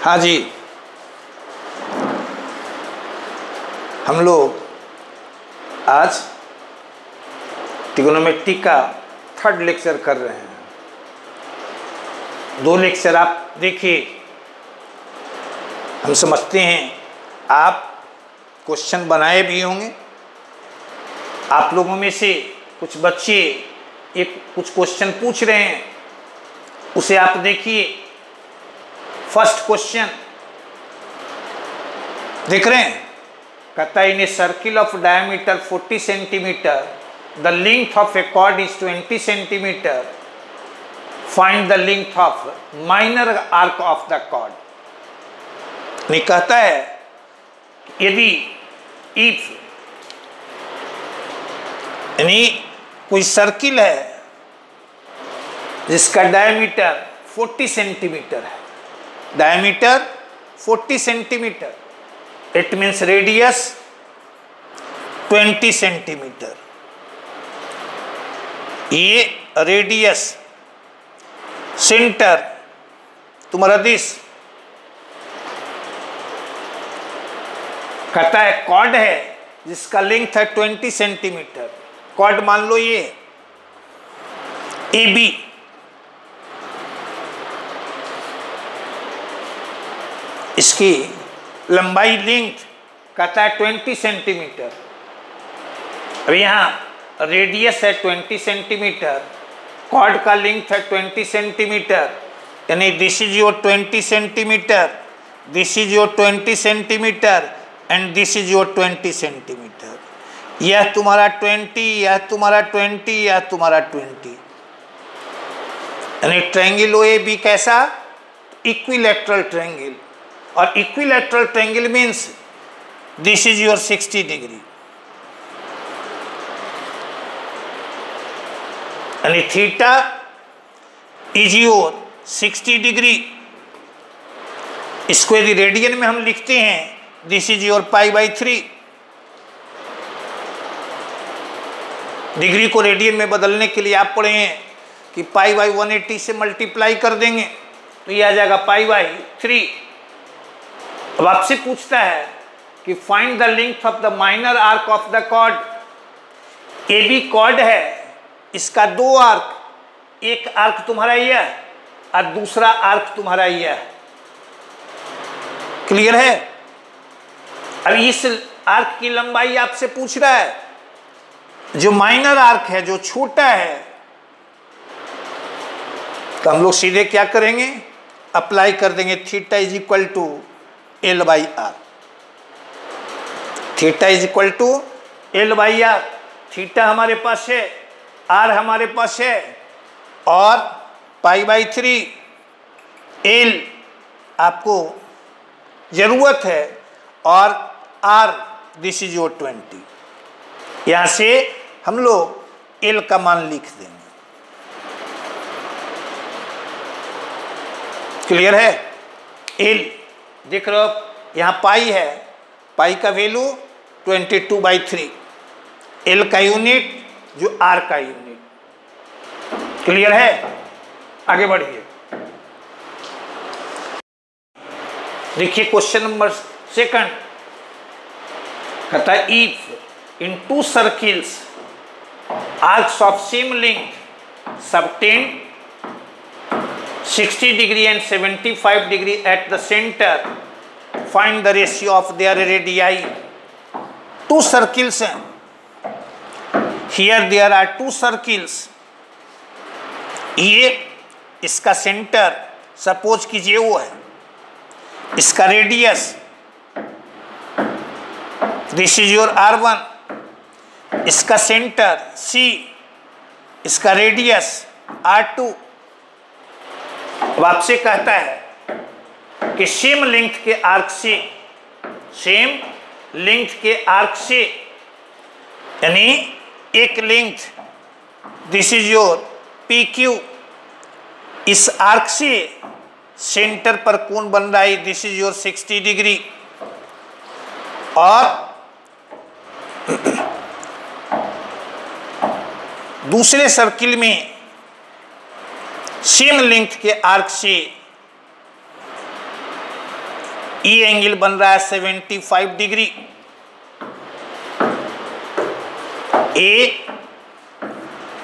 हाँ जी, हम लोग आज ट्रिग्नोमेट्री का 3rd लेक्चर कर रहे हैं। 2 लेक्चर आप देखिए, हम समझते हैं आप क्वेश्चन बनाए भी होंगे। आप लोगों में से कुछ बच्चे कुछ क्वेश्चन पूछ रहे हैं, उसे आप देखिए। फर्स्ट क्वेश्चन देख रहे हैं, कहता है in a circle of diameter 40 centimetre the length of a chord is 20 centimetre, find the length of minor arc of the chord. नहीं, कहता है यदि इफ यानी कोई सर्किल है जिसका डायमीटर 40 सेंटीमीटर है, diameter 40 centimetre, it means radius 20 centimetre. ये रेडियस, सेंटर तुम्हारा दिस, कहता है कॉर्ड है जिसका लेंथ है 20 सेंटीमीटर। कॉर्ड मान लो ये AB, इसकी लंबाई लेंथ कहता है 20 सेंटीमीटर। अब यहाँ रेडियस है 20 सेंटीमीटर, कॉर्ड का लेंथ है 20 सेंटीमीटर, यानी this is your 20 centimetre, this is your 20 centimetre and this is your 20 centimetre. यह तुम्हारा 20, यह तुम्हारा 20, यह तुम्हारा 20, यानी ट्रायंगल OAB कैसा? Equilateral triangle. और equilateral triangle means this is your 60 degree, यानी थीटा इज योर 60 डिग्री। इसको यदि रेडियन में हम लिखते हैं, दिस इज योर π/3। डिग्री को रेडियन में बदलने के लिए आप पढ़े हैं कि π/180 से मल्टीप्लाई कर देंगे तो ये आ जाएगा π/3। अब आपसे पूछता है कि find the length of the minor arc of the chord. AB chord है, इसका 2 आर्क, एक आर्क तुम्हारा यह और दूसरा आर्क तुम्हारा यह। क्लियर है? अब इस आर्क की लंबाई आपसे पूछ रहा है। जो माइनर आर्क है, जो छोटा है, तो हम लोग सीधे क्या करेंगे? अप्लाई कर देंगे theta is equal to L/R। Theta is equal to L/R। Theta हमारे पास है, R हमारे पास है, और π/3 L आपको जरूरत है, और R दिस इज योर 20। यहां से हम लोग L का मान लिख देंगे। क्लियर है? L देख रहे हो, यहाँ पाई है, पाई का वैल्यू 22/3, L का यूनिट जो R का यूनिट। क्लियर है? आगे बढ़िए, देखिए क्वेश्चन नंबर 2। कहता है if in 2 circles arcs of same length subtend 60 degree and 75 degree at the centre, find the ratio of their radii. 2 circles हैं, हियर देयर आर 2 सर्किल्स। ये इसका सेंटर सपोज कीजिए वो है, इसका radius this is your R1, इसका centre C, इसका radius R2। अब आपसे कहता है कि सेम लेंथ के आर्क से, सेम लेंथ के आर्क से, यानी एक length this is your PQ, इस आर्क से सेंटर पर कोण बन रहा है दिस इज योर 60 डिग्री, और दूसरे सर्किल में सेम लेंथ के आर्क से ये एंगल बन रहा है 75 डिग्री। ए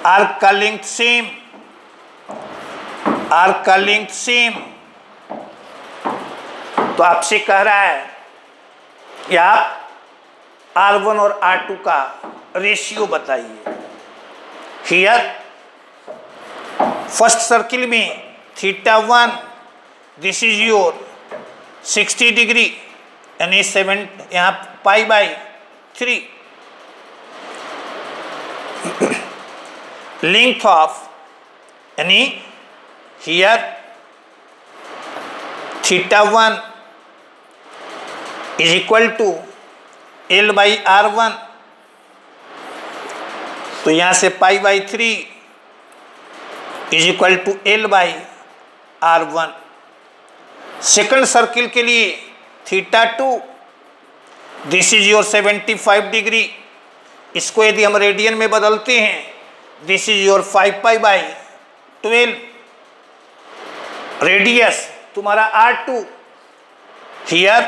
आर्क का लेंथ सेम, आर्क का लेंथ सेम। तो आपसे कह रहा है कि आप R1 और R2 का रेशियो बताइए। हियर फर्स्ट सर्किल में θ1 दिस इज योर 60 डिग्री यानी 7 यहाँ π/3 लेंथ ऑफ यानी here θ1 is equal to L/R1। तो यहाँ से π/3 is equal to L/R1। Second circle के लिए θ2 दिस इज योर 75 डिग्री। इसको यदि हम रेडियन में बदलते हैं दिस इज योर 5π/12 रेडियस तुम्हारा R2। हियर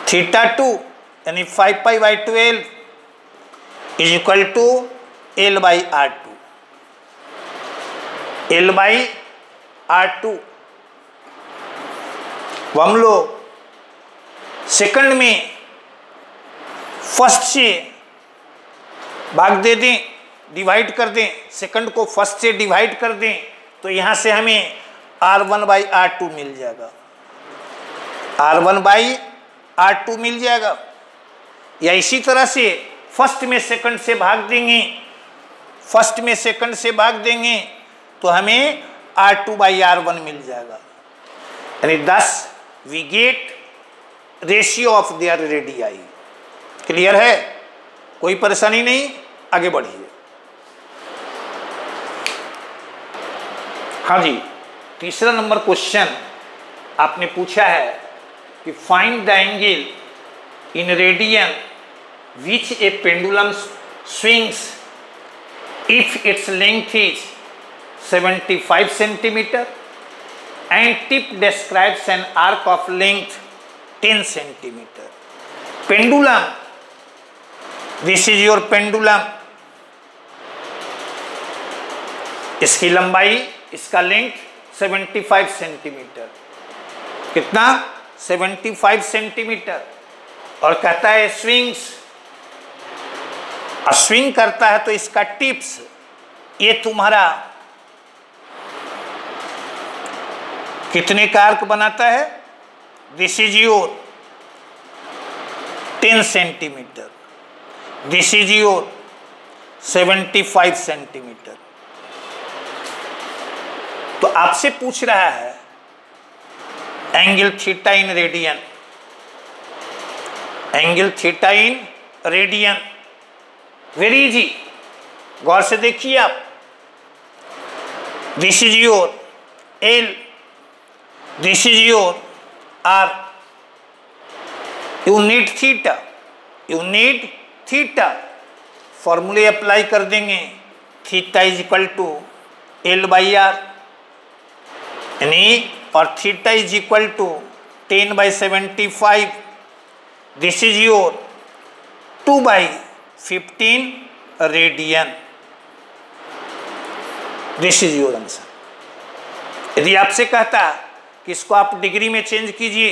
θ2 यानी 5π/12 is equal to L/R2। L/R2 हम लोग सेकंड में फर्स्ट से भाग दे दें, डिवाइड कर दें, सेकंड को फर्स्ट से डिवाइड कर दें तो यहाँ से हमें R1/R2 मिल जाएगा, R1/R2 मिल जाएगा। या इसी तरह से फर्स्ट में सेकंड से भाग देंगे, फर्स्ट में सेकंड से भाग देंगे तो हमें R2/R1 मिल जाएगा। यानी 10 we get ratio of their radii. Clear है? कोई परेशानी नहीं, आगे बढ़िए। हाँ जी, तीसरा नंबर क्वेश्चन आपने पूछा है कि find the angle in radian which A pendulum swings if its length is 75 centimetre and tip describes an arc of length 10 centimeter. Pendulum, this is your pendulum. इसकी लंबाई, इसका लेंथ 75 सेंटीमीटर। कितना? 75 centimetre. और कहता है स्विंग्स, स्विंग करता है तो इसका टिप्स, ये तुम्हारा कितने का आर्क बनाता है? This is your 10 centimetre, this is your 75 centimetre. तो आपसे पूछ रहा है angle theta in radian, angle theta in radian. Very easy, गौर से देखिए आप। This is your L, this is your R. You need theta, you need theta. फॉर्मूले अप्लाई कर देंगे, theta is equal to L/R यानी, और theta is equal to 10/75। This is your 2/15 radian. This is your answer. यदि आपसे कहता कि इसको आप डिग्री में चेंज कीजिए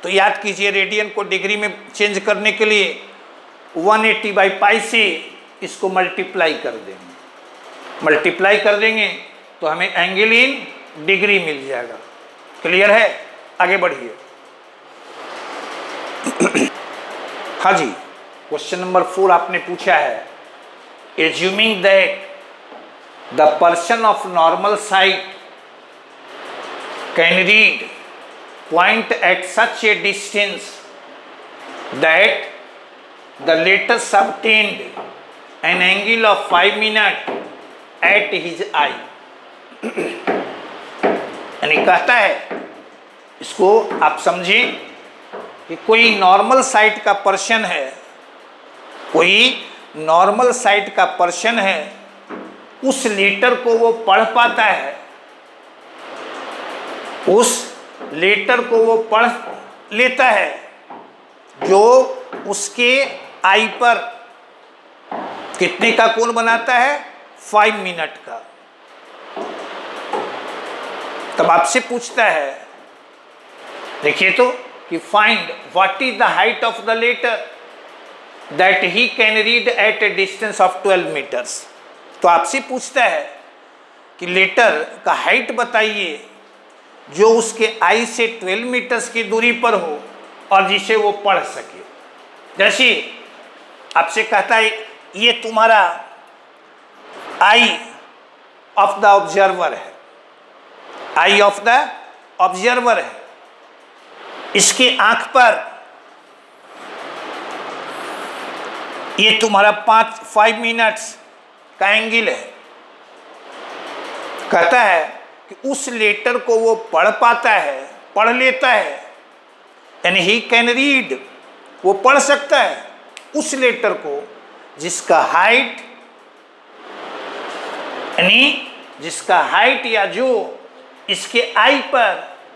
तो याद कीजिए रेडियन को डिग्री में चेंज करने के लिए 180/π से इसको मल्टीप्लाई कर देंगे, मल्टीप्लाई कर देंगे तो हमें एंगल इन डिग्री मिल जाएगा। क्लियर है? आगे बढ़िए। हाँ जी, क्वेश्चन नंबर 4 आपने पूछा है, assuming that the person of normal site can read point at such a distance that the latter obtained an angle of 5 minutes at his eye। यानी कहता है, इसको आप समझें कि कोई नॉर्मल साइट का पर्सन है, कोई नॉर्मल साइट का पर्सन है, उस लेटर को वो पढ़ पाता है, उस लेटर को वो पढ़ लेता है जो उसके आई पर कितने का कोण बनाता है, 5 मिनट का। तब आपसे पूछता है, देखिए तो, कि find what is the height of the letter that he can read at a distance of 12 metres. तो आपसे पूछता है कि लेटर का हाइट बताइए जो उसके आई से 12 मीटर्स की दूरी पर हो और जिसे वो पढ़ सके। जैसे आपसे कहता है ये तुम्हारा आई ऑफ द ऑब्जर्वर है, आई ऑफ द ऑब्जर्वर है, इसके आंख पर ये तुम्हारा 5 मिनट्स का एंगल है। कहता है कि उस लेटर को वो पढ़ पाता है, पढ़ लेता है, यानी ही कैन रीड, वो पढ़ सकता है उस लेटर को जिसका हाइट, यानी जिसका हाइट या जो इसके आई पर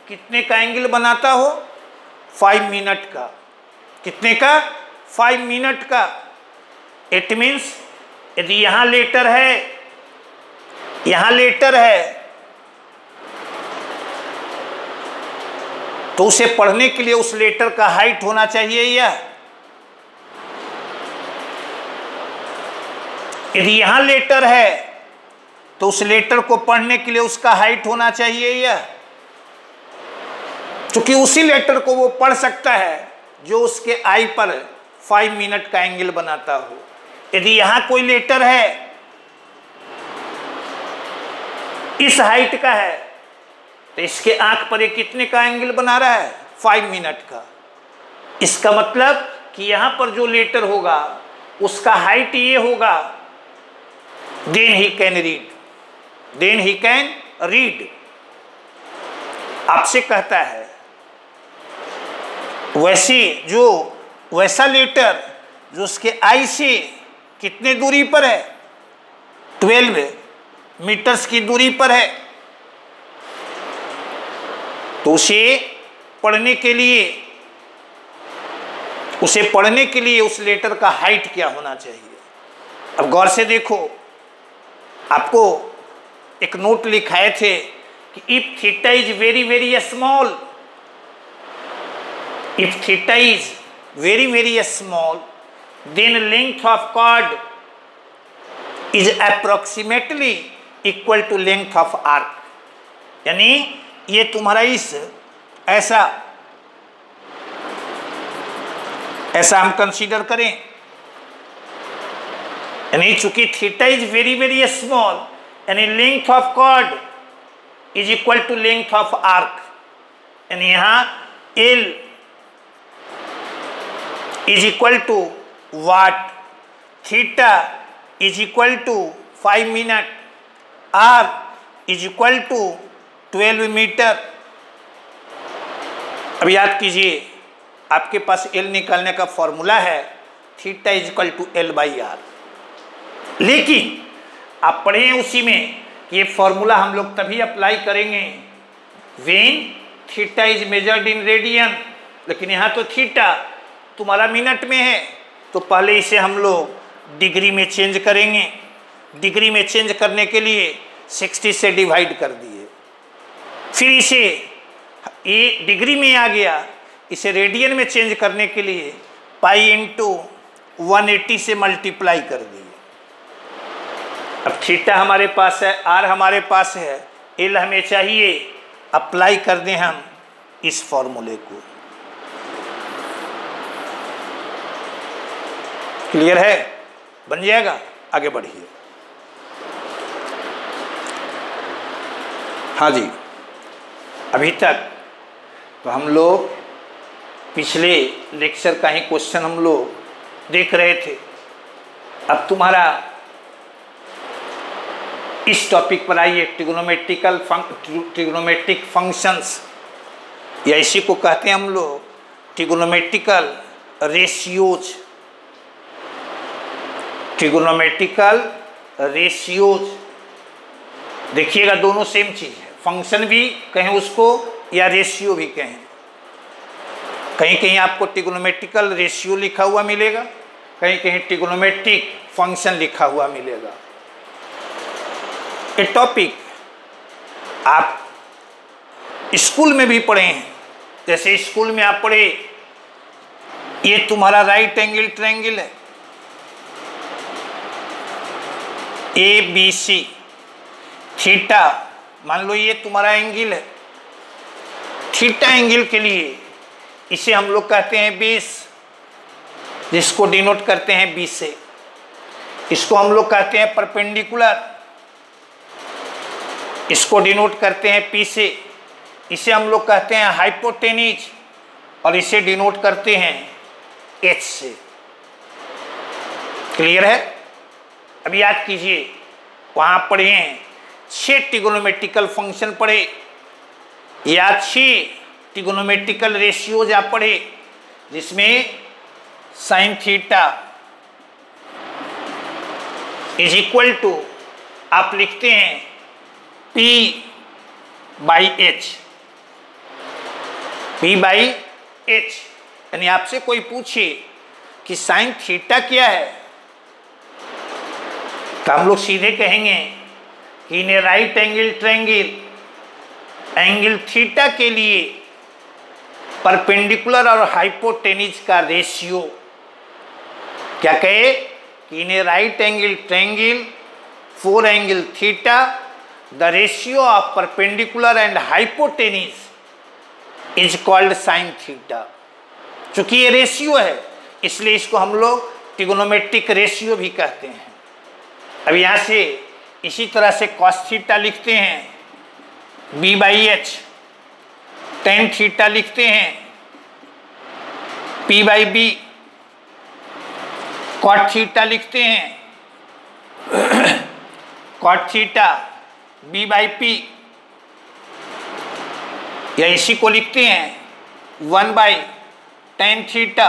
कितने का एंगल बनाता हो, 5 मिनट का। कितने का, 5 मिनट का। इट मीन्स यदि यहाँ लेटर है, यहाँ लेटर है, तो उसे पढ़ने के लिए उस लेटर का हाइट होना चाहिए यह। यदि यहाँ लेटर है तो उस लेटर को पढ़ने के लिए उसका हाइट होना चाहिए यह, क्योंकि उसी लेटर को वो पढ़ सकता है जो उसके आई पर 5 मिनट का एंगल बनाता हो। यदि यहाँ कोई लेटर है इस हाइट का है तो इसके आंख पर ये कितने का एंगल बना रहा है, 5 मिनट का। इसका मतलब कि यहाँ पर जो लेटर होगा उसका हाइट ये होगा, then he can read, then he can read. आपसे कहता है वैसे जो वैसा लेटर जो उसके आई से कितने दूरी पर है, 12 मीटर्स की दूरी पर है, तो उसे पढ़ने के लिए उस लेटर का हाइट क्या होना चाहिए। अब गौर से देखो, आपको एक नोट लिखाए थे कि if theta is very very small, if theta is very very small then length of chord is approximately equal to length of arc. यानी ये तुम्हारा इस ऐसा हम कंसीडर करें, यानी चूंकि theta is very very small, यानी length of chord is equal to length of arc, यानी यहां L is equal to what, theta is equal to 5 minute, R is equal to 12 metre. अब याद कीजिए, आपके पास एल निकालने का फॉर्मूला है theta is equal to L by R, लेकिन आप पढ़े उसी में कि ये फॉर्मूला हम लोग तभी अप्लाई करेंगे when theta is measured in radian, लेकिन यहाँ तो थीटा तुम्हारा मिनट में है, तो पहले इसे हम लोग डिग्री में चेंज करेंगे। डिग्री में चेंज करने के लिए 60 से डिवाइड कर दिए, फिर इसे ये डिग्री में आ गया, इसे रेडियन में चेंज करने के लिए पाई इंटू 180 से मल्टीप्लाई कर दिए। अब थीटा हमारे पास है, आर हमारे पास है, एल हमें चाहिए, अप्लाई कर दें हम इस फॉर्मूले को। क्लियर है, बन जाएगा। आगे बढ़िए। हाँ जी, अभी तक तो हम लोग पिछले लेक्चर का ही क्वेश्चन हम लोग देख रहे थे। अब तुम्हारा इस टॉपिक पर आइए, ट्रिग्नोमेट्रिक फंक्शंस, या इसी को कहते हैं हम लोग ट्रिग्नोमेट्रिकल रेशियोज। ट्रिग्नोमेट्रिकल रेशियोज देखिएगा, दोनों सेम चीज़ है। फंक्शन भी कहें उसको या रेशियो भी कहें। कहीं कहीं आपको ट्रिग्नोमेट्रिकल रेशियो लिखा हुआ मिलेगा, कहीं कहीं ट्रिग्नोमेट्रिक फंक्शन लिखा हुआ मिलेगा। ये टॉपिक आप स्कूल में भी पढ़े हैं। जैसे स्कूल में आप पढ़े, ये तुम्हारा राइट एंगल ट्रायंगल है ABC, थीटा मान लो ये तुम्हारा एंगल है। थीटा एंगल के लिए इसे हम लोग कहते हैं बेस, जिसको डिनोट करते हैं B से। इसको हम लोग कहते हैं परपेंडिकुलर, इसको डिनोट करते हैं P से। इसे हम लोग कहते हैं हाइपोटेनिज और इसे डिनोट करते हैं H से। क्लियर है? अब याद कीजिए, वहां पढ़े हैं 6 ट्रिग्नोमेट्रिकल फंक्शन पढ़े या 6 ट्रिग्नोमेट्रिकल रेशियोज आप पढ़े, जिसमें sine theta is equal to आप लिखते हैं P/H। P/H यानी आपसे कोई पूछे कि साइन थीटा क्या है, तो हम लोग सीधे कहेंगे कि in right angle triangle angle theta के लिए परपेंडिकुलर और हाइपोटेनिज का रेशियो क्या कहे कि in right angle triangle for angle theta the ratio of perpendicular and hypotenuse is called sine theta. चूंकि ये रेशियो है इसलिए इसको हम लोग ट्रिग्नोमेट्रिक रेशियो भी कहते हैं। अब यहाँ से इसी तरह से कॉस थीटा लिखते हैं B/H, टेन थीटा लिखते हैं P/B, कॉट थीटा लिखते हैं कॉट थीटा B/P, या इसी को लिखते हैं 1/tan थीटा,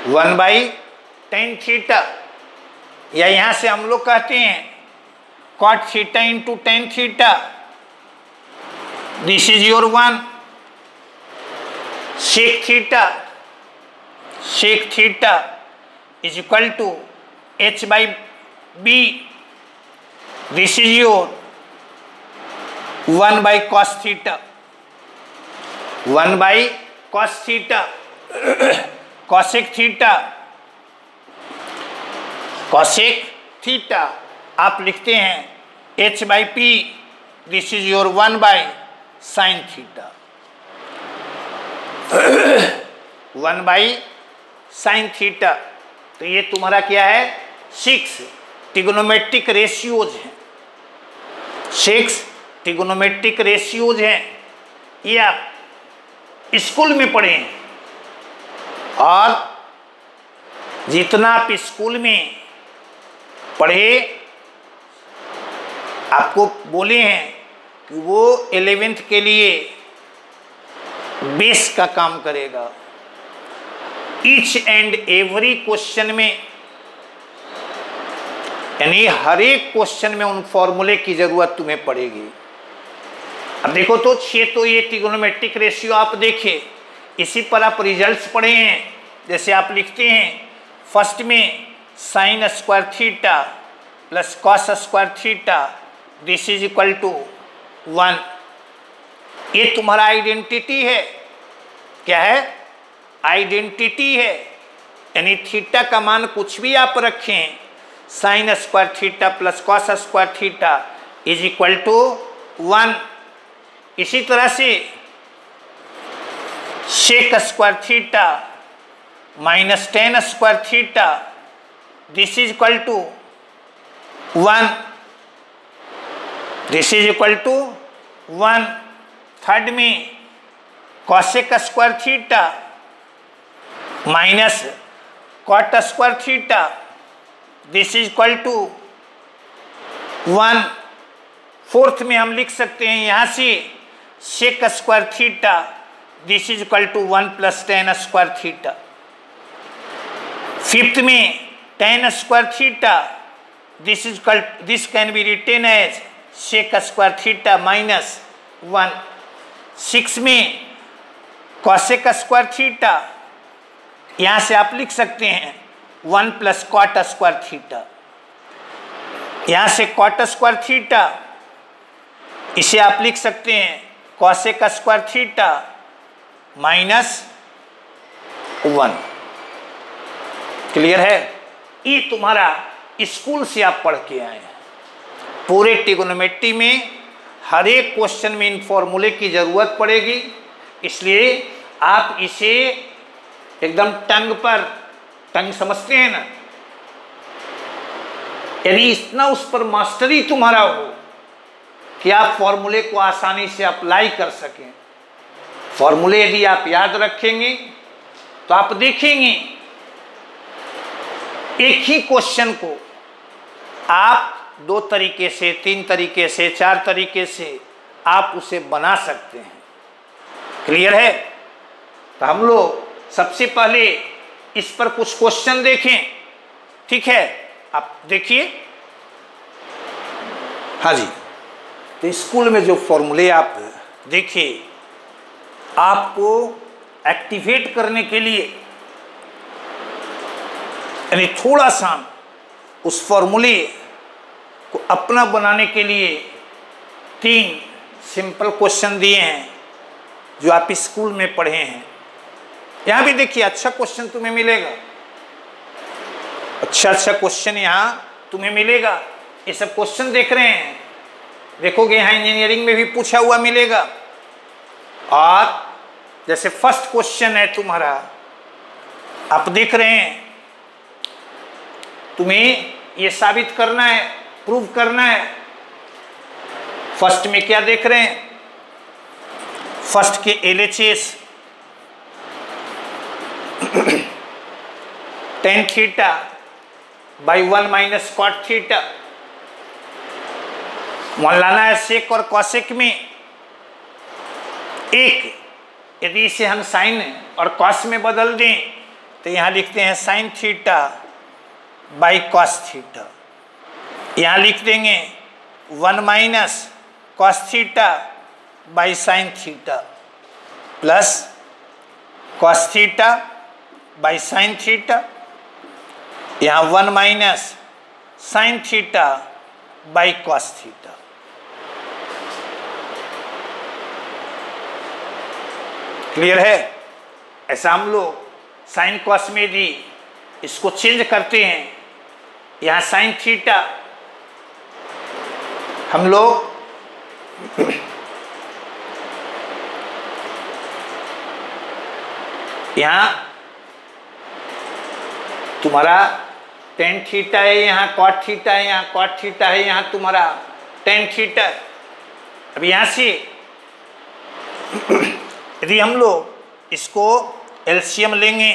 1/tan थीटा, या यहां से हम लोग कहते हैं cot theta into tan theta. This is your 1 sec theta is equal to H/B। This is your 1/cos theta, 1/cos theta. Cosec theta आप लिखते हैं H/P। This is your 1/sin theta, 1/sin theta. तो ये तुम्हारा क्या है 6 trigonometric ratios हैं, 6 trigonometric ratios हैं। ये आप स्कूल में पढ़े हैं और जितना आप स्कूल में पढ़े आपको बोले हैं कि वो 11th के लिए बेस का काम करेगा। ईच एंड एवरी क्वेश्चन में, यानी हर एक क्वेश्चन में उन फॉर्मूले की जरूरत तुम्हें पड़ेगी। अब देखो तो 6 तो ये ट्रिग्नोमेट्रिक रेशियो आप देखे, इसी पर आप रिजल्ट्स पढ़े हैं। जैसे आप लिखते हैं फर्स्ट में sine square theta plus cos square theta this is equal to 1। ये तुम्हारा आइडेंटिटी है। क्या है? आइडेंटिटी है, यानी थीटा का मान कुछ भी आप रखें, sine square theta plus cos square theta is equal to 1। इसी तरह से sec square theta minus tan square theta this is equal to 1, this is equal to 1। Third में cosec square theta minus cot square theta this is equal to 1। Fourth में हम लिख सकते हैं यहाँ से sec square theta this is equal to 1 plus tan square theta. Fifth में tan square theta this can be written as sec square theta minus 1। 6 में cosec square theta, यहाँ से आप लिख सकते हैं 1 प्लस कॉट स्क्वायर थीटा। यहाँ से कॉट स्क्वायर थीटा, इसे आप लिख सकते हैं cosec square theta minus 1। Clear है? ये तुम्हारा स्कूल से आप पढ़ के आए हैं। पूरे ट्रिग्नोमेट्री में हर एक क्वेश्चन में इन फॉर्मूले की जरूरत पड़ेगी, इसलिए आप इसे एकदम टंग समझते हैं ना, यानी इतना उस पर मास्टरी तुम्हारा हो कि आप फॉर्मूले को आसानी से अप्लाई कर सकें। फॉर्मूले यदि आप याद रखेंगे तो आप देखेंगे एक ही क्वेश्चन को आप 2 तरीके से, 3 तरीके से, 4 तरीके से आप उसे बना सकते हैं। क्लियर है? तो हम लोग सबसे पहले इस पर कुछ क्वेश्चन देखें। ठीक है, आप देखिए। हाँ जी, तो स्कूल में जो फॉर्मूले आप देखिए, आपको एक्टिवेट करने के लिए, यानी थोड़ा सा उस फॉर्मूले को अपना बनाने के लिए 3 सिंपल क्वेश्चन दिए हैं जो आप स्कूल में पढ़े हैं। यहाँ भी देखिए, अच्छा क्वेश्चन तुम्हें मिलेगा, अच्छा क्वेश्चन यहाँ तुम्हें मिलेगा। ये सब क्वेश्चन देख रहे हैं, देखोगे यहाँ इंजीनियरिंग में भी पूछा हुआ मिलेगा। और जैसे फर्स्ट क्वेश्चन है तुम्हारा, आप देख रहे हैं, तुम्हें ये साबित करना है, प्रूव करना है। फर्स्ट में क्या देख रहे हैं? फर्स्ट के LHS tan theta by 1 minus cot theta. मान लाना है सेक और कॉसेक में एक, यदि इसे हम साइन और कॉस में बदल दें तो यहाँ लिखते हैं sine theta by cos theta. यहाँ लिख देंगे 1 minus cos theta by sine theta plus cos theta by sine theta. यहाँ 1 minus sine theta by cos theta. Clear है? ऐसा हम लोग साइन कॉस में भी इसको चेंज करते हैं। यहाँ साइन थीटा हम लोग यहाँ तुम्हारा tan थीटा है, यहाँ कॉट थीटा है, यहाँ कॉट थीटा है, यहाँ तुम्हारा tan थीटा है। अब यहाँ से यदि हम लोग इसको एलसीएम लेंगे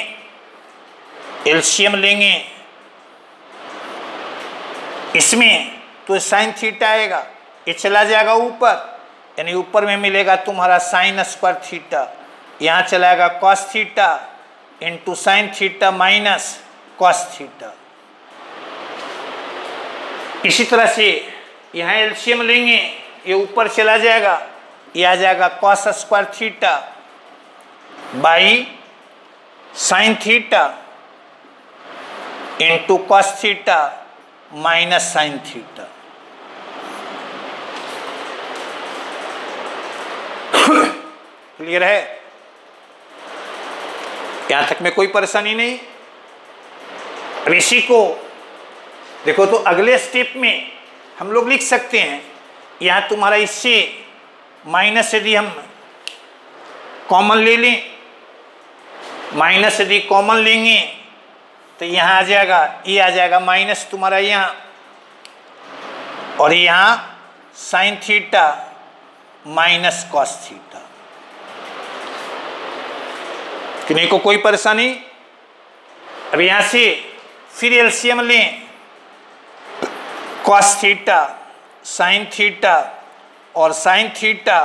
इसमें तो साइन थीटा आएगा, ये चला जाएगा ऊपर, यानी ऊपर में मिलेगा तुम्हारा साइन स्क्वायर थीटा। यहाँ चलाएगा cos theta into sine theta minus cos theta. इसी तरह से यहाँ एलसीएम लेंगे, ये ऊपर चला जाएगा, ये आ जाएगा cos square theta by sine theta into cos theta minus sine theta. Clear है? यहां तक में कोई परेशानी नहीं। अब इसी को देखो तो अगले स्टेप में हम लोग लिख सकते हैं, यहाँ तुम्हारा इससे माइनस यदि हम कॉमन ले लें, माइनस यदि कॉमन लेंगे तो यहाँ आ जाएगा, ये आ जाएगा माइनस तुम्हारा यहाँ, और यहाँ sign theta minus cos theta. किन्हीं को कोई परेशानी? अब यहाँ से फिर एलसीएम लें, कॉस थीटा साइन थीटा और sine theta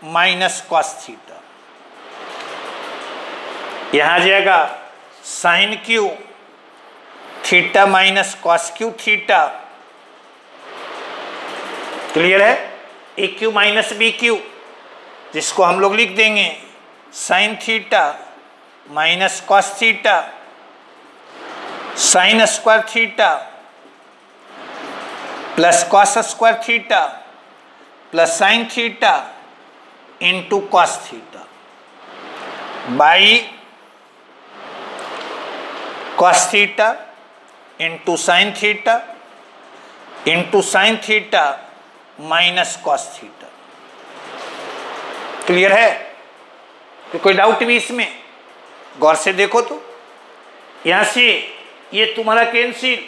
minus cos theta. यहाँ आ जाएगा sine cube theta minus cos cube theta clear है? A cube minus B cube, जिसको हम लोग लिख देंगे sine theta minus cos theta sine square theta plus cos square theta plus sine theta into cos theta by cos theta into sine theta minus cos theta. Clear है? तो कोई doubt भी इसमें? गौर से देखो तो, यहां से ये तुम्हारा कैंसिल,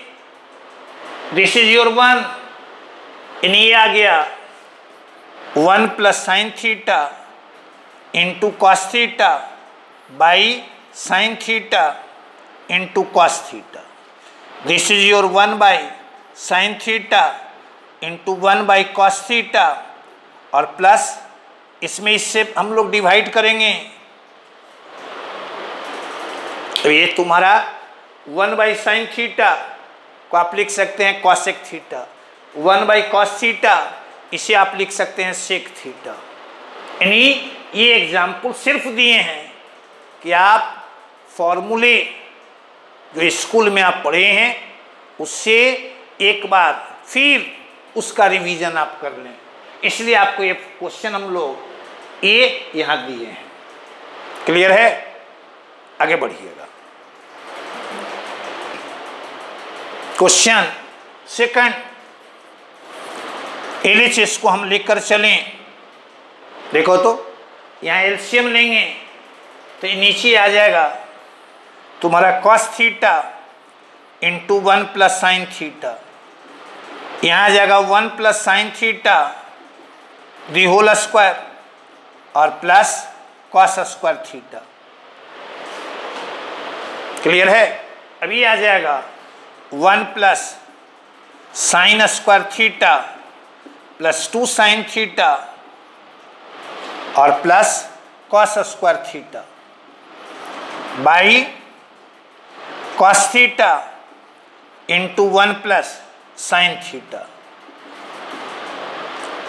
दिस इज योर 1, ये आ गया 1 plus sine theta into cos theta by sine theta into cos theta. This is your 1 by sine theta into 1 by cos theta, और प्लस इसमें इससे हम लोग डिवाइड करेंगे, तो ये तुम्हारा 1 बाई साइन थीटा को आप लिख सकते हैं cosec theta, 1 by cos theta इसे आप लिख सकते हैं सेक थीटा। यानी ये एग्जाम्पल सिर्फ दिए हैं कि आप फॉर्मूले जो स्कूल में आप पढ़े हैं उससे एक बार फिर उसका रिवीजन आप कर लें, इसलिए आपको ये क्वेश्चन हम लोग ये यहाँ दिए हैं। क्लियर है? आगे बढ़िएगा। क्वेश्चन सेकंड, LHS को हम लेकर चलें। देखो तो यहाँ एलसीएम लेंगे तो ये नीचे आ जाएगा तुम्हारा cos theta into 1 plus sine theta, यहाँ आ जाएगा 1 plus sine theta the whole square और plus cos square theta. Clear है? अभी आ जाएगा 1 plus sine square theta plus 2 sine theta और plus cos square theta by cos theta into 1 plus sine theta.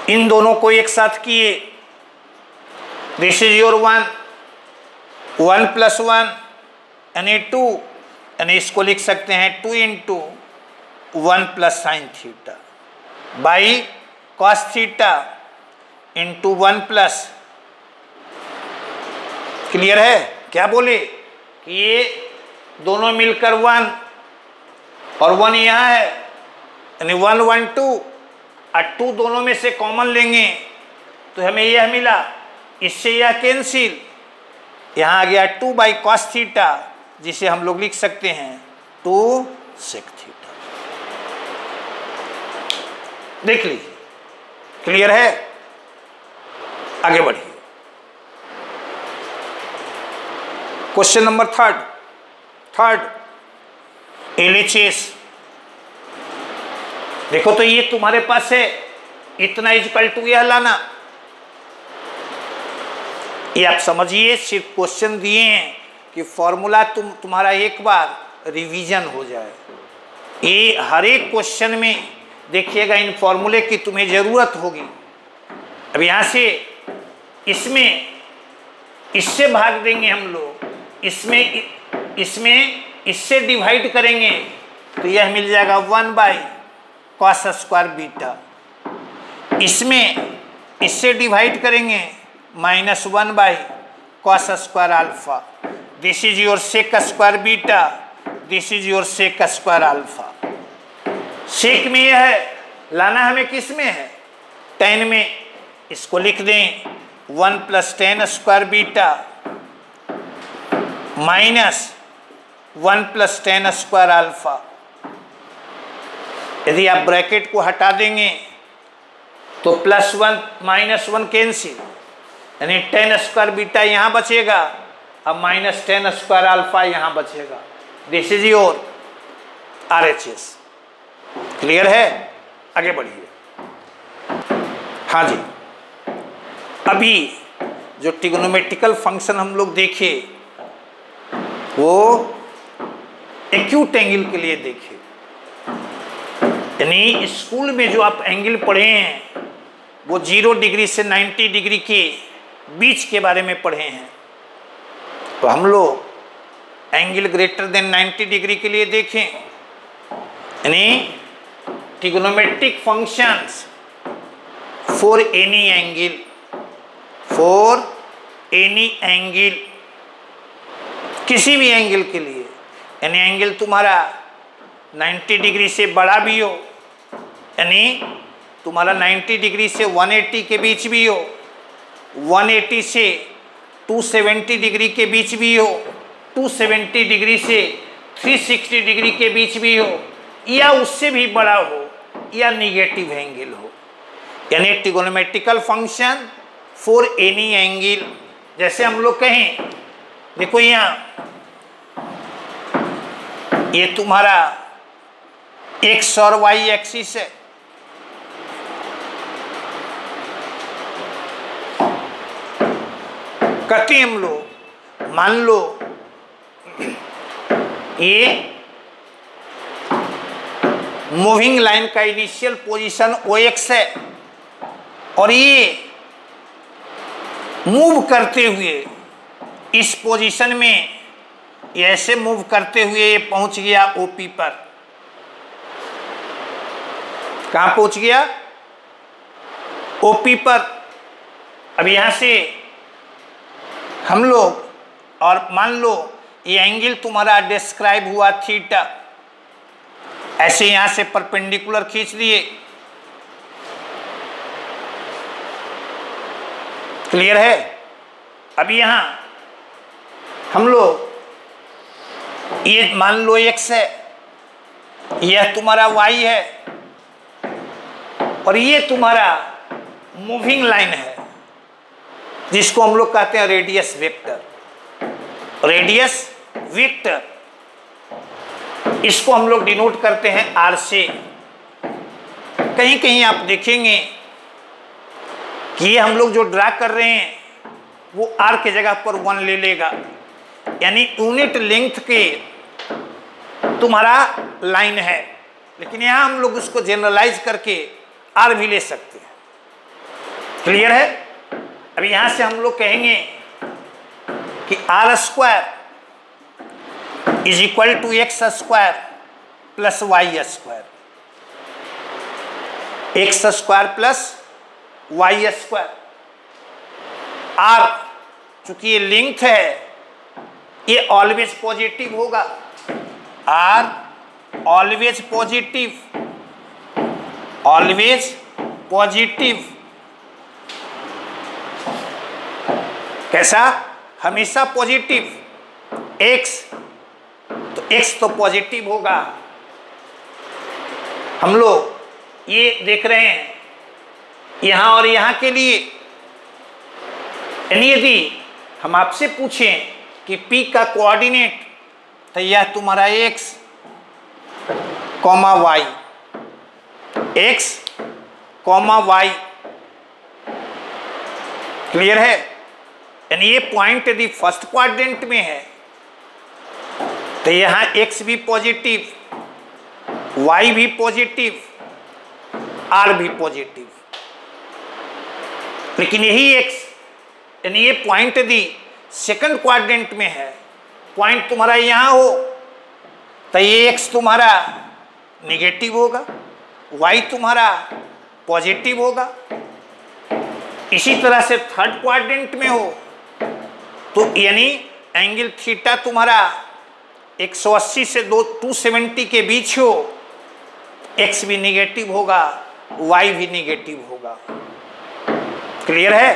इन दोनों को एक साथ किए, दिस इज योर 1 प्लस 1 यानी 2, यानी इसको लिख सकते हैं 2 into 1 plus sine theta by cos theta into 1 plus. Clear है? क्या बोले कि ये दोनों मिलकर 1 और 1 यहाँ है, यानी 1 1 2 और 2 दोनों में से कॉमन लेंगे तो हमें यह मिला, इससे यह कैंसिल, यहाँ आ गया 2 बाई कॉस थीटा जिसे हम लोग लिख सकते हैं 2 सेक थीटा। देख लीजिए। क्लियर है? आगे बढ़िए। Question number third LHS। देखो तो ये तुम्हारे पास है इतना इक्वल टू यह लाना, ये आप समझिए, सिर्फ क्वेश्चन दिए हैं कि फॉर्मूला तुम्हारा एक बार रिवीजन हो जाए। ये हर एक क्वेश्चन में देखिएगा इन फॉर्मूले की तुम्हें ज़रूरत होगी। अब यहाँ से इससे भाग देंगे हम लोग, इससे डिवाइड करेंगे तो यह मिल जाएगा 1 बाई कॉस स्क्वायर बीटा, इससे डिवाइड करेंगे -1 by cos square alpha. This is your sec square beta, this is your sec square alpha. Sec में यह है, लाना हमें किस में है? tan में। इसको लिख दें 1 plus tan square beta -1 plus tan square alpha. यदि आप ब्रैकेट को हटा देंगे तो +1 -1 कैंसिल, यानी tan स्क्वायर बीटा यहाँ बचेगा अब -tan स्क्वायर अल्फा यहाँ बचेगा। This is your RHS। Clear है? आगे बढ़िए। हाँ जी, अभी जो ट्रिग्नोमेट्रिकल फंक्शन हम लोग देखे वो एक्यूट एंगल के लिए देखे, यानी स्कूल में जो आप एंगल पढ़े हैं वो 0 डिग्री से 90 डिग्री के बीच के बारे में पढ़े हैं। तो हम लोग एंगल ग्रेटर देन 90 डिग्री के लिए देखें, यानी trigonometric functions for any angle, for any angle, किसी भी एंगल के लिए, यानी एंगल तुम्हारा 90 डिग्री से बड़ा भी हो, यानी तुम्हारा 90 डिग्री से 180 के बीच भी हो, 180 से 270 डिग्री के बीच भी हो, 270 डिग्री से 360 डिग्री के बीच भी हो, या उससे भी बड़ा हो, या निगेटिव एंगल हो, यानी trigonometrical function for any angle. जैसे हम लोग कहें, देखो यहाँ ये तुम्हारा एक्स और वाई एक्सिस है, कहते हैं हम लोग, मान लो ये मूविंग लाइन का इनिशियल पोजीशन OX है और ये मूव करते हुए इस पोजीशन में, ऐसे मूव करते हुए ये पहुंच गया OP पर। कहां पहुंच गया? OP पर। अब यहां से हम लोग, और मान लो ये एंगल तुम्हारा डिस्क्राइब हुआ थीटा, ऐसे यहां से परपेंडिकुलर खींच लिए, क्लियर है? अब यहां हम लोग ये मान लो x है, यह तुम्हारा y है, और ये तुम्हारा मूविंग लाइन है जिसको हम लोग कहते हैं रेडियस वेक्टर, रेडियस वेक्टर। इसको हम लोग डिनोट करते हैं R से। कहीं कहीं आप देखेंगे कि ये हम लोग जो ड्रा कर रहे हैं वो R के जगह पर 1 ले लेगा, यानी यूनिट लेंथ के तुम्हारा लाइन है, लेकिन यहां हम लोग उसको जनरलाइज करके R भी ले सकते हैं। क्लियर है? अब यहां से हम लोग कहेंगे कि R square is equal to X square plus Y square, X square plus Y square. R चूंकि ये लेंथ है, ये ऑलवेज पॉजिटिव होगा, R always positive, always positive. कैसा? हमेशा पॉजिटिव। x तो x तो पॉजिटिव होगा। हम लोग ये देख रहे हैं यहां और यहां के लिए, यानी यदि हम आपसे पूछें कि P का कोऑर्डिनेट, तो यह तुम्हारा x, y, x, y। Clear है? यानी ये पॉइंट यदि फर्स्ट क्वाड्रेंट में है तो यहां x भी पॉजिटिव, y भी पॉजिटिव, R भी पॉजिटिव। लेकिन यही x, यानी ये पॉइंट यदि सेकंड क्वाड्रेंट में है, पॉइंट तुम्हारा यहां हो, तो ये x तुम्हारा निगेटिव होगा, y तुम्हारा पॉजिटिव होगा। इसी तरह से थर्ड क्वाड्रेंट में हो तो यानी एंगल थीटा तुम्हारा 180 से 270 के बीच हो, x भी निगेटिव होगा, y भी निगेटिव होगा। क्लियर है?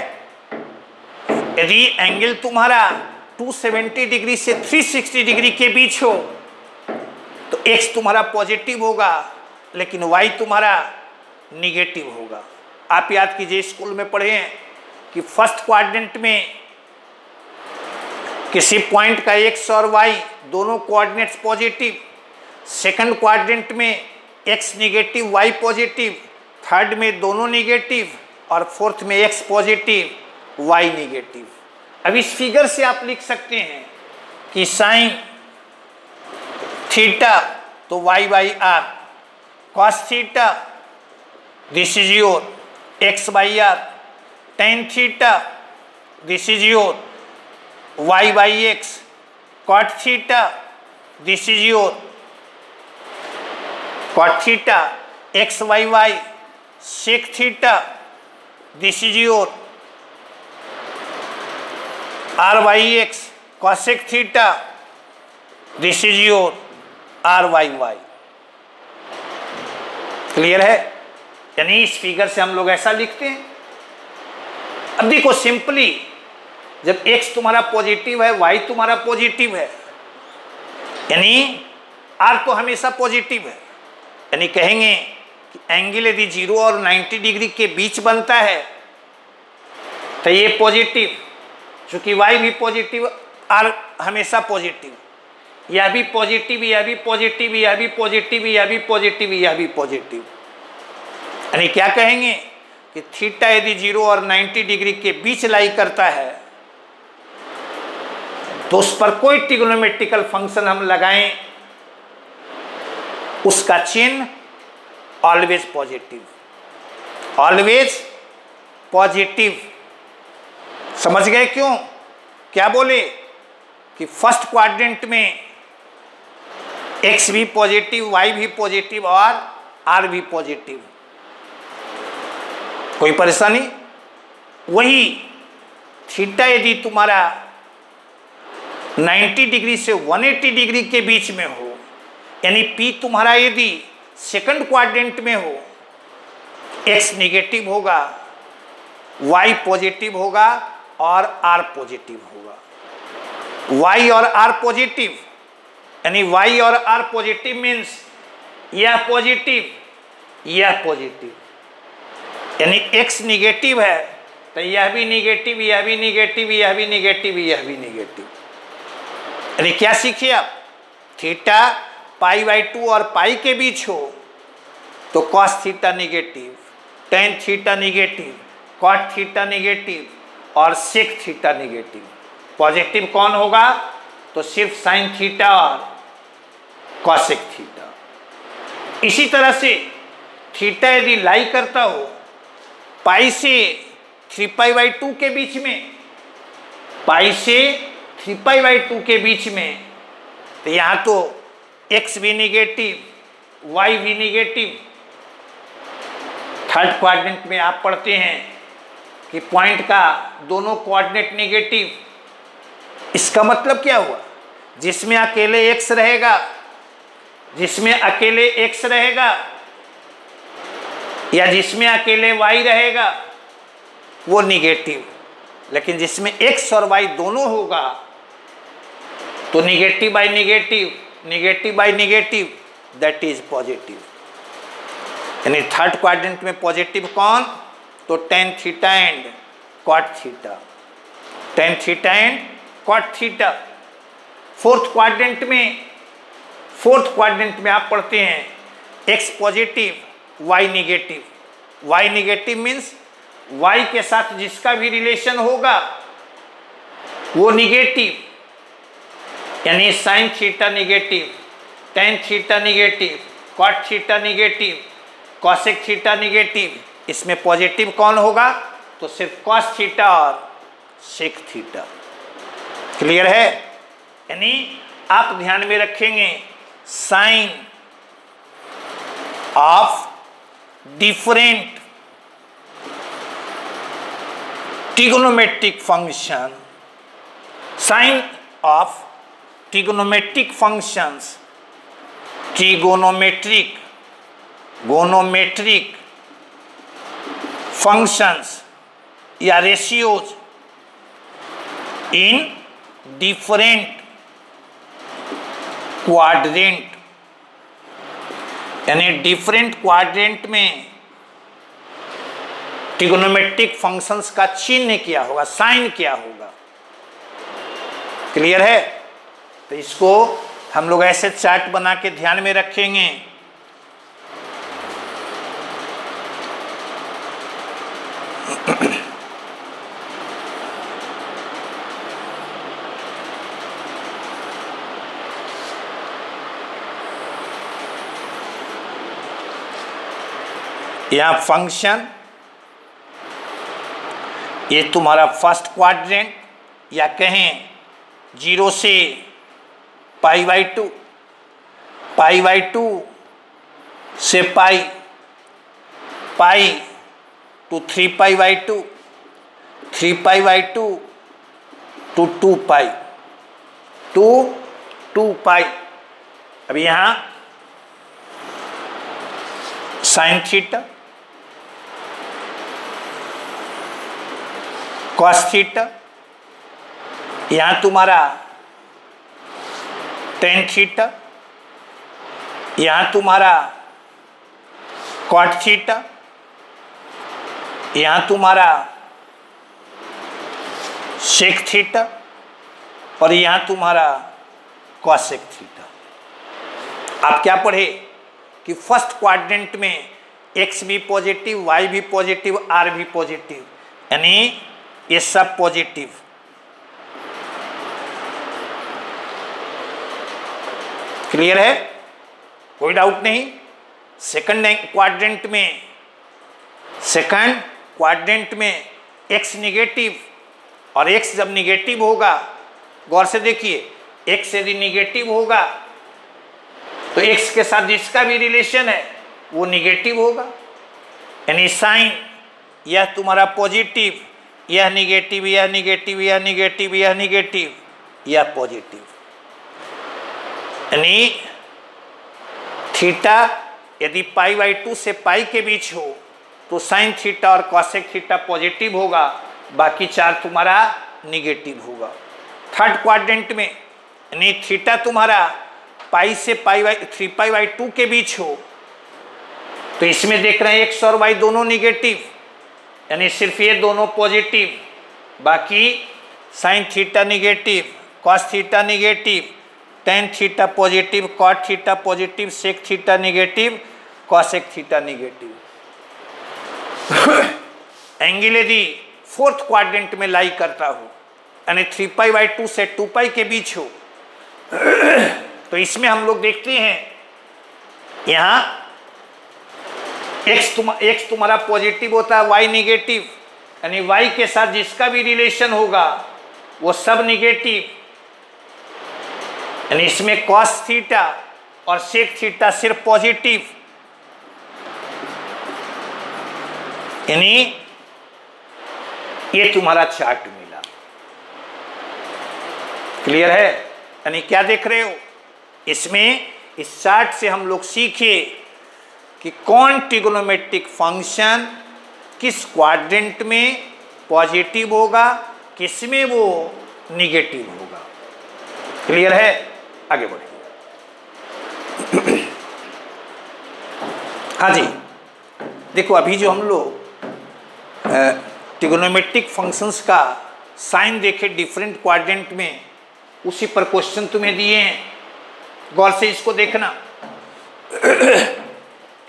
यदि एंगल तुम्हारा 270 डिग्री से 360 डिग्री के बीच हो तो x तुम्हारा पॉजिटिव होगा, लेकिन y तुम्हारा निगेटिव होगा। आप याद कीजिए, स्कूल में पढ़े हैं कि फर्स्ट क्वाड्रेंट में किसी पॉइंट का x और y दोनों कोऑर्डिनेट्स पॉजिटिव, सेकंड क्वाड्रेंट में x negative y positive, third में दोनों निगेटिव, और फोर्थ में x पॉजिटिव y निगेटिव। अब इस फिगर से आप लिख सकते हैं कि साइन थीटा तो y by R, cos theta this is your X by R, tan theta this is your Y by X, cot theta this is your cot theta, X by Y, sec theta this is your R by X, cosec theta this is your R by Y. Clear है? यानी इस figure से हम लोग ऐसा लिखते हैं। अब देखो सिंपली, जब x तुम्हारा पॉजिटिव है, y तुम्हारा पॉजिटिव है, यानी r तो हमेशा पॉजिटिव है, यानी कहेंगे कि एंगल यदि 0 और 90 डिग्री के बीच बनता है तो ये पॉजिटिव, चूंकि y भी पॉजिटिव, r हमेशा पॉजिटिव, यह भी पॉजिटिव, यह भी पॉजिटिव, यह भी पॉजिटिव, यह भी पॉजिटिव, यह भी पॉजिटिव। यानी क्या कहेंगे कि थीटा यदि 0 और 90 डिग्री के बीच लाई करता है तो उस पर कोई ट्रिग्नोमेट्रिकल फंक्शन हम लगाएं, उसका चिन्ह ऑलवेज पॉजिटिव, ऑलवेज पॉजिटिव। समझ गए क्यों? क्या बोले कि फर्स्ट क्वाड्रेंट में x भी पॉजिटिव, y भी पॉजिटिव और r भी पॉजिटिव। कोई परेशानी? वही थीटा यदि तुम्हारा 90 डिग्री से 180 डिग्री के बीच में हो, यानी P तुम्हारा यदि सेकंड क्वाड्रेंट में हो, x निगेटिव होगा, y पॉजिटिव होगा और r पॉजिटिव होगा। y और r पॉजिटिव, यानी y और r पॉजिटिव मीन्स यह पॉजिटिव, यह पॉजिटिव, यानी x निगेटिव है तो यह भी निगेटिव, यह भी निगेटिव, यह भी निगेटिव, यह भी निगेटिव। यानी क्या सीखे आप? थीटा पाई बाई 2 और पाई के बीच हो तो cos theta negative, tan theta negative, cot theta negative और सेक थीटा निगेटिव। पॉजिटिव कौन होगा? तो सिर्फ साइन थीटा और कॉसेक थीटा। इसी तरह से थीटा यदि लाई करता हो पाई से 3 पाई बाई 2 के बीच में, पाई से 3 पाई बाई 2 के बीच में, तो यहाँ तो x भी निगेटिव, y भी निगेटिव। थर्ड क्वाड्रेंट में आप पढ़ते हैं कि पॉइंट का दोनों कोऑर्डिनेट निगेटिव। इसका मतलब क्या हुआ? जिसमें अकेले x रहेगा, जिसमें अकेले x रहेगा या जिसमें अकेले y रहेगा वो निगेटिव, लेकिन जिसमें x और y दोनों होगा तो negative by negative, negative by negative, that is positive. यानी थर्ड क्वाड्रेंट में पॉजिटिव कौन? तो tan theta and cot theta, tan theta and cot theta. Fourth quadrant में आप पढ़ते हैं x positive, y negative. y negative means y के साथ जिसका भी रिलेशन होगा वो निगेटिव, यानी sine theta negative, tan theta negative, cot theta negative, cosec theta negative. इसमें पॉजिटिव कौन होगा? तो सिर्फ कॉस थीटा और सेक थीटा। क्लियर है? यानी आप ध्यान में रखेंगे sign of different trigonometric function, sign of trigonometric functions, trigonometric gonometric functions या रेशियोज इन डिफरेंट क्वाड्रेंट, यानी डिफरेंट क्वाड्रेंट में ट्रिगोनोमेट्रिक फंक्शंस का चिन्ह क्या होगा, साइन क्या होगा। क्लियर है? तो इसको हम लोग ऐसे चार्ट बना के ध्यान में रखेंगे। यहाँ फंक्शन ये तुम्हारा फर्स्ट क्वाड्रेंट, या कहें 0 से π/2, π/2 से पाई, पाई टू 3π/2, 3π/2 टू 2π, टू 2π। अब यहाँ साइन थीटा, कॉस थीटा, यहाँ तुम्हारा टेन थीटा, यहाँ तुम्हारा कॉट थीटा, यहाँ तुम्हारा सेक थीटा, और यहाँ तुम्हारा कॉसेक थीटा। आप क्या पढ़े कि फर्स्ट क्वाड्रेंट में x भी पॉजिटिव, y भी पॉजिटिव, r भी पॉजिटिव, यानी ये सब पॉजिटिव। क्लियर है? कोई डाउट नहीं। सेकंड क्वाड्रेंट में x निगेटिव, और x जब निगेटिव होगा, गौर से देखिए, x यदि निगेटिव होगा तो x के साथ जिसका भी रिलेशन है वो निगेटिव होगा, यानी साइन यह तुम्हारा पॉजिटिव, यह निगेटिव, यह निगेटिव, यह निगेटिव, यह निगेटिव, यह पॉजिटिव, यानी थीटा यदि π/2 से पाई के बीच हो तो साइन थीटा और कॉसेक थीटा पॉजिटिव होगा, बाकी चार तुम्हारा निगेटिव होगा। थर्ड क्वाड्रेंट में यानी थीटा तुम्हारा पाई से 3π/2 के बीच हो तो इसमें देख रहे हैं x और y दोनों निगेटिव, यानी सिर्फ ये दोनों पॉजिटिव, बाकी sine theta negative, cos theta negative, tan theta positive, cot theta positive, sec theta negative, cosec theta negative. Angle यदि फोर्थ क्वाड्रेंट में लाई करता हो, यानी 3π/2 से 2π के बीच हो, तो इसमें हम लोग देखते हैं यहाँ x तुम्हारा पॉजिटिव होता है, y निगेटिव, यानी y के साथ जिसका भी रिलेशन होगा वो सब निगेटिव, यानी इसमें कॉस थीटा और सेक थीटा सिर्फ पॉजिटिव, यानी ये तुम्हारा चार्ट मिला। क्लियर है? यानी क्या देख रहे हो इसमें? इस चार्ट से हम लोग सीखे कि कौन ट्रिगोनोमेट्रिक फंक्शन किस क्वाड्रेंट में पॉजिटिव होगा, किस में वो निगेटिव होगा। क्लियर है? आगे बढ़िए। हाँ जी, देखो अभी जो हम लोग ट्रिगोनोमेट्रिक फंक्शंस का साइन देखे डिफरेंट क्वाड्रेंट में, उसी पर क्वेश्चन तुम्हें दिए हैं, गौर से इसको देखना।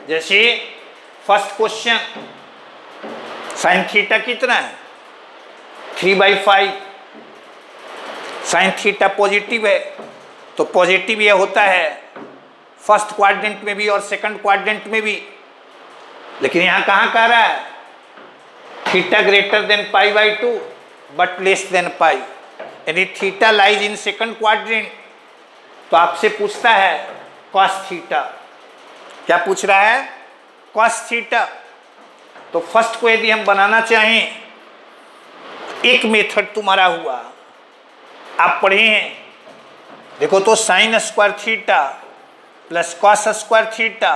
जैसे फर्स्ट क्वेश्चन, साइन थीटा कितना है? 3/5। साइन थीटा पॉजिटिव है तो पॉजिटिव यह होता है फर्स्ट क्वाड्रेंट में भी और सेकंड क्वाड्रेंट में भी, लेकिन यहाँ कहाँ कह रहा है? Theta greater than π/2 but less than pi, यानी theta lies in second quadrant. तो आपसे पूछता है कॉस थीटा, क्या पूछ रहा है? Cos theta. तो फर्स्ट को यदि हम बनाना चाहें, एक मेथड तुम्हारा हुआ, आप पढ़े हैं, देखो तो sine square theta plus cos square theta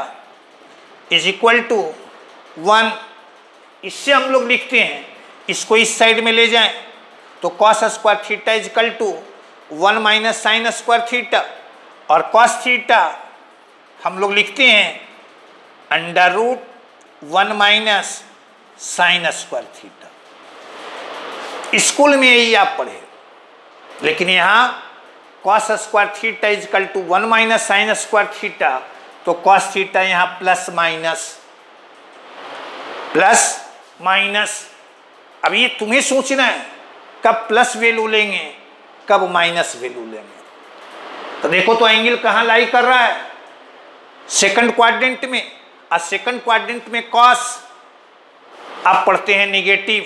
is equal to 1। इससे हम लोग लिखते हैं, इसको इस साइड में ले जाएं तो cos square theta is equal to 1 minus sine square theta, और कॉस थीटा हम लोग लिखते हैं √1 minus sine square theta. School में यही आप पढ़े, लेकिन यहाँ cos square theta is equal to 1 minus sine square theta, तो कॉस थीटा यहाँ प्लस माइनस। अब ये तुम्हें सोचना है कब प्लस वैल्यू लेंगे, कब माइनस वैल्यू लेंगे। तो देखो तो एंगल कहाँ लाई कर रहा है? सेकंड क्वाड्रेंट में। और सेकंड क्वाड्रेंट में कॉस आप पढ़ते हैं निगेटिव,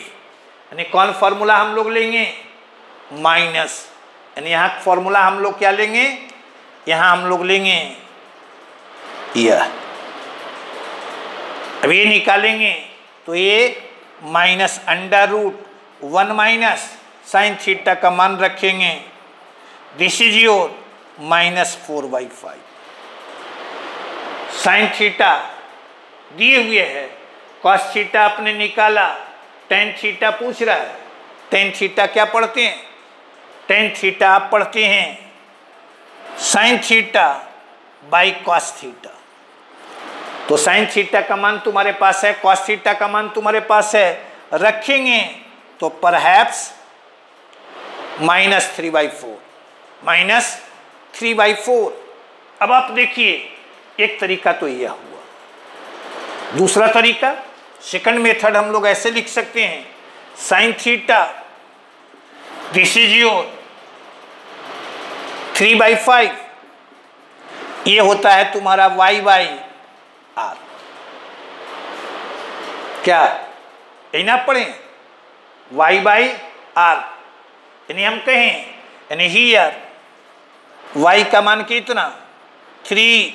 यानी कौन फॉर्मूला हम लोग लेंगे, माइनस, यानी यहाँ फॉर्मूला हम लोग क्या लेंगे, यहाँ हम लोग लेंगे यह, अब ये निकालेंगे तो ये minus under root 1 minus sine theta का मान रखेंगे, this is your -4/5। Sine theta दिए हुए है, कॉस थीटा आपने निकाला, टेन थीटा पूछ रहा है, टेन थीटा क्या पढ़ते हैं, टेन थीटा आप पढ़ते हैं sine theta by cos theta. तो साइन थीटा का मान तुम्हारे पास है, कॉस थीटा का मान तुम्हारे पास है, रखेंगे तो परहैप्स -3/4, -3/4। अब आप देखिए, एक तरीका तो यह हुआ, दूसरा तरीका, सेकंड मेथड हम लोग ऐसे लिख सकते हैं, sine theta this is your 3/5, ये होता है तुम्हारा y/r। क्या यही ना पढ़ें, y/r, यानी हम कहें, यानी हियर y का मान कितना 3,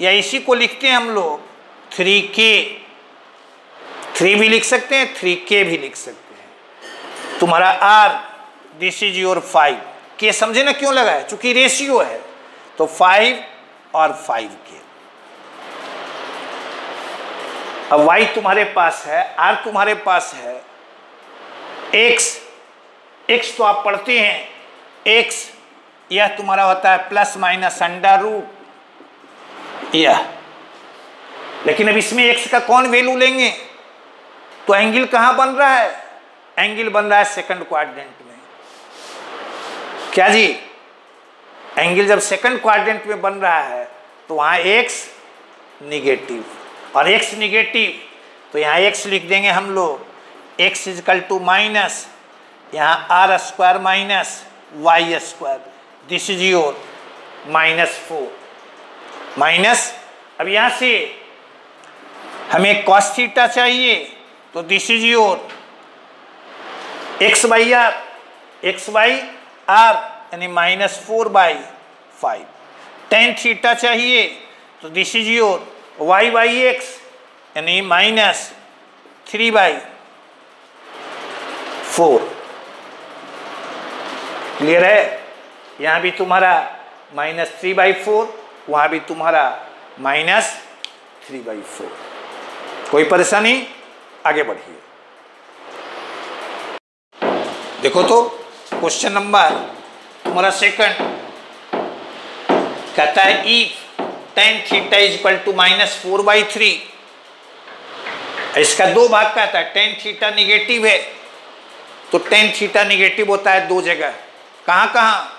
या इसी को लिखते हैं हम लोग 3k, 3 भी लिख सकते हैं, 3k भी लिख सकते हैं। तुम्हारा r this is your 5, k समझे ना क्यों लगा है, चूंकि रेशियो है, तो 5 और 5k। अब y तुम्हारे पास है, r तुम्हारे पास है, x तो आप पढ़ते हैं, x यह तुम्हारा होता है ± अंडर रूट यह, लेकिन अब इसमें x का कौन वैल्यू लेंगे, तो एंगल कहाँ बन रहा है, एंगल बन रहा है सेकंड क्वाड्रेंट में। क्या जी, एंगल जब सेकंड क्वाड्रेंट में बन रहा है तो वहाँ x निगेटिव, और x निगेटिव तो यहाँ x लिख देंगे हम लोग, x = माइनस, यहाँ r² minus y², this is your -4 minus. अब यहाँ से हमें cos थीटा चाहिए, तो दिस इज योर x/r, यानी -4/5। टेन थीटा चाहिए, तो दिस इज योर y/x, यानी -3/4। क्लियर है, यहाँ भी तुम्हारा -3/4, वहाँ भी तुम्हारा -3/4। कोई परेशानी, आगे बढ़िए। देखो तो क्वेश्चन नंबर तुम्हारा सेकंड कहता है इफ tan थीटा = -4/3, इसका दो भाग कहता है, tan थीटा निगेटिव है तो tan थीटा निगेटिव होता है दो जगह, कहाँ कहाँ,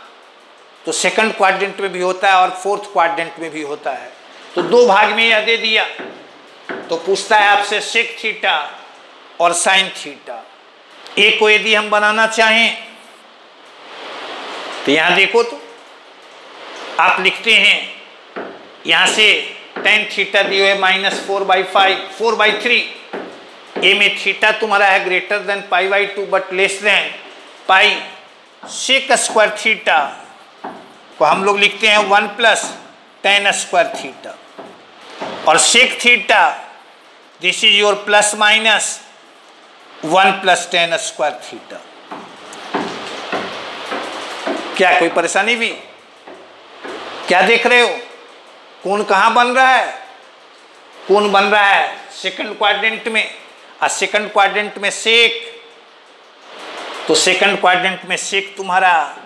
तो सेकंड क्वाड्रेंट में भी होता है और फोर्थ क्वाड्रेंट में भी होता है, तो दो भाग में यह दे दिया। तो पूछता है आपसे सेक थीटा और साइन थीटा, एक को यदि हम बनाना चाहें तो यहां देखो, तो आप लिखते हैं यहां से tan थीटा दिए हुए -4/3, ए में थीटा तुम्हारा है greater than π/2 but less than pi, sec square theta को हम लोग लिखते हैं 1 + tan स्क्वायर थीटा, और sec theta this is your ± 1 + tan square theta. क्या कोई परेशानी भी, क्या देख रहे हो, कोण कहाँ बन रहा है, कोण बन रहा है सेकंड क्वाड्रेंट में, और सेकंड क्वाड्रेंट में सेक, तो सेकंड क्वाड्रेंट में सेक तुम्हारा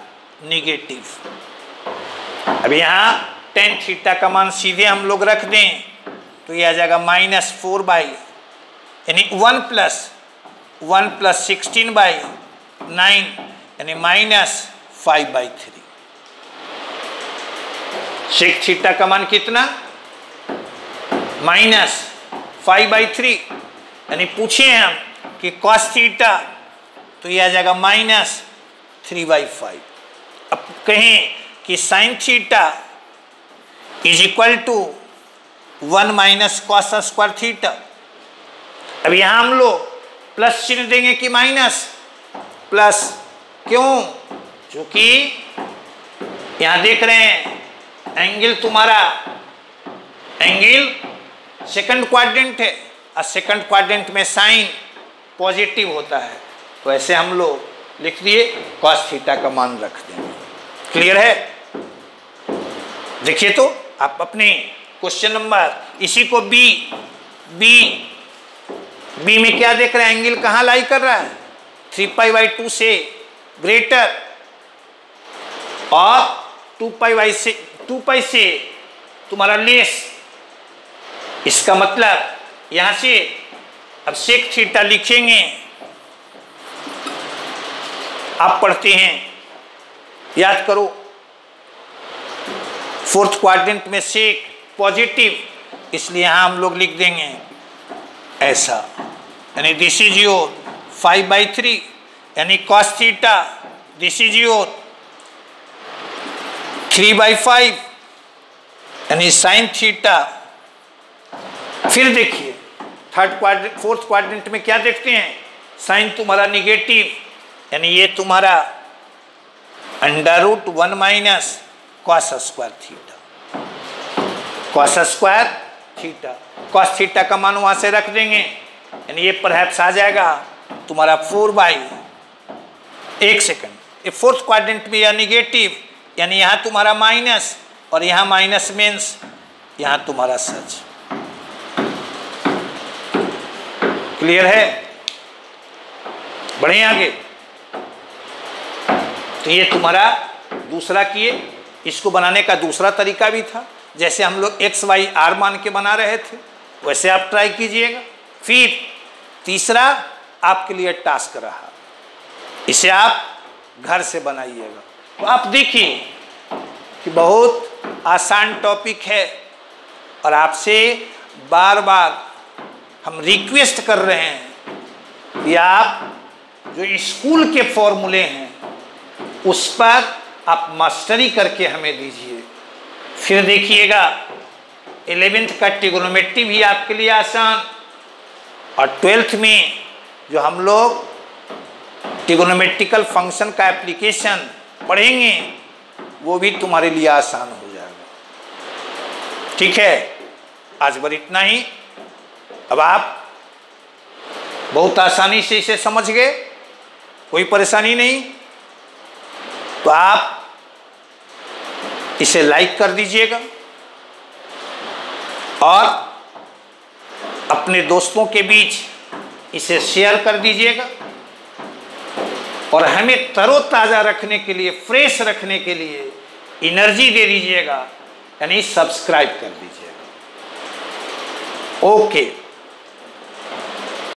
निगेटिव। अब यहाँ tan थीटा का मान सीधे हम लोग रख दें तो यह आ जाएगा -4/, यानी 1 + 16/9, यानी -5/3। सेक थीटा का मान कितना, -5/3, यानी पूछे हम कि cos थीटा, तो यह आ जाएगा -3/5। अब कहें कि sin थीटा = 1 - cos² थीटा, अब यहाँ हम लोग प्लस चिन्ह देंगे कि माइनस? प्लस। क्यों? क्योंकि यहां देख रहे हैं एंगल तुम्हारा, एंगल सेकंड क्वाड्रेंट है और सेकंड क्वाड्रेंट में साइन पॉजिटिव होता है, तो ऐसे हम लोग लिख दिए cos थीटा का मान रख देंगे। क्लियर है? देखिए तो आप अपने क्वेश्चन नंबर, इसी को बी में क्या देख रहे हैं? एंगल कहाँ लाई कर रहा है? 3π/2 से ग्रेटर और 2π से तुम्हारा लेस। इसका मतलब यहां से अब सेक थीटा लिखेंगे, आप पढ़ते हैं, याद करो, फोर्थ क्वाड्रेंट में सेक पॉजिटिव, इसलिए यहां हम लोग लिख देंगे ऐसा, यानी दिस इज योर 5/3, यानी cos theta, this is your 3/5, यानी sin थीटा। फिर देखिए फोर्थ क्वाड्रेंट में क्या देखते हैं? साइन तुम्हारा निगेटिव, यानी ये तुम्हारा √1 - cos² theta, cos² theta. cos theta का मान वहां से रख देंगे, यानी ये परहैप्स आ जाएगा तुम्हारा 4/, एक सेकंड, ये फोर्थ क्वाड्रेंट में या निगेटिव, यानी यहां तुम्हारा माइनस, और यहां माइनस मीन्स यहां तुम्हारा सच। क्लियर है? बढ़े आगे। तो ये तुम्हारा दूसरा किए। इसको बनाने का दूसरा तरीका भी था, जैसे हम लोग x, y, r मान के बना रहे थे, वैसे आप ट्राई कीजिएगा। फिर तीसरा आपके लिए टास्क रहा, इसे आप घर से बनाइएगा। तो आप देखिए कि बहुत आसान टॉपिक है, और आपसे बार बार हम रिक्वेस्ट कर रहे हैं कि आप जो स्कूल के फॉर्मूले हैं उस पर आप मास्टरी करके हमें दीजिए। फिर देखिएगा 11th का ट्रिग्नोमेट्री भी आपके लिए आसान, और 12th में जो हम लोग ट्रिग्नोमेट्रिकल फंक्शन का एप्लीकेशन पढ़ेंगे वो भी तुम्हारे लिए आसान हो जाएगा। ठीक है, आज बार इतना ही। अब आप बहुत आसानी से इसे समझ गए, कोई परेशानी नहीं, तो आप इसे लाइक कर दीजिएगा और अपने दोस्तों के बीच इसे शेयर कर दीजिएगा, और हमें तरोताज़ा रखने के लिए, फ्रेश रखने के लिए एनर्जी दे दीजिएगा, यानी सब्सक्राइब कर दीजिएगा। ओके।